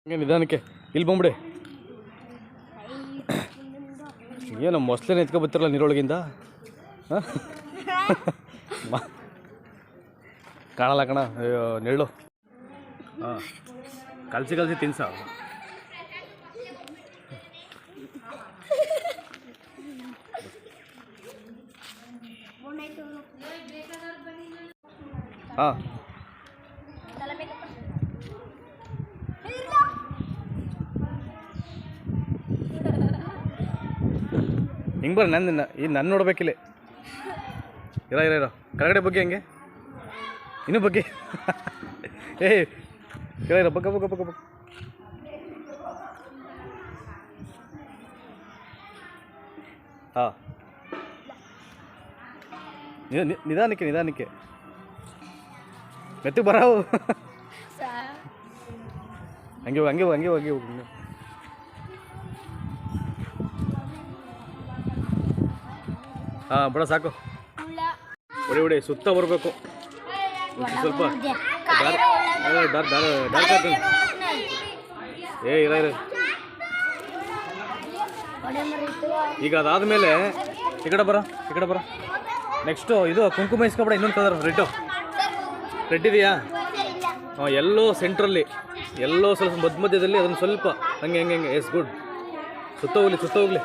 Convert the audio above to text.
ಹಂಗೆ ನಿಧಾನಕ್ಕೆ ಇಲ್ಲಿ ಬಂದ್ಬಿಡಿ. ಏನು ಮೊಸಳೆನ ಎತ್ಕೊ ಬರ್ತಿರಲ್ಲ ನೀರೊಳಗಿಂದ. ಕಾಣಲ್ಲ ಕಣ, ಅಯ್ಯೋ ನೆರಳು. ಹಾಂ, ಕಲಸಿ ಕಲಸಿ ತಿನ್ಸ. ಹಾಂ, ಹಿಂಗೆ ಬರ್ರಿ. ನನ್ನ ನೋಡ್ಬೇಕಿಲ್ಲ. ಇರೋ ಕೆಳಗಡೆ ಬಗ್ಗೆ ಹಂಗೆ ಇನ್ನೂ ಬಗ್ಗೆ. ಇರೋ ಬಗ್ಗ. ಹಾಂ, ನಿಧಾನಕ್ಕೆ ಮೆತ್ತಿಗೆ ಬರವು. ಹಂಗೆ ಹೋಗಿ. ಹಾಂ, ಬಿಡ ಸಾಕು. ಹೊಡಿ ಸುತ್ತ ಬರಬೇಕು ಸ್ವಲ್ಪ. ಇರ ಈಗ ಅದಾದಮೇಲೆ ಈ ಕಡೆ ಬರ. ನೆಕ್ಸ್ಟು ಇದು ಕುಂಕುಮ ಇಸ್ಕೊಬೇಡ. ಇನ್ನೊಂದು ಕಲರ್ ರೆಡ್ ಇದೆಯಾ? ಹಾಂ, ಎಲ್ಲೋ ಸೆಂಟ್ರಲ್ಲಿ, ಎಲ್ಲೋ ಸ್ವಲ್ಪ ಮಧ್ಯದಲ್ಲಿ ಅದನ್ನು ಸ್ವಲ್ಪ ಹಂಗೆ. Yes good. ಸುತ್ತ ಹೋಗ್ಲಿ.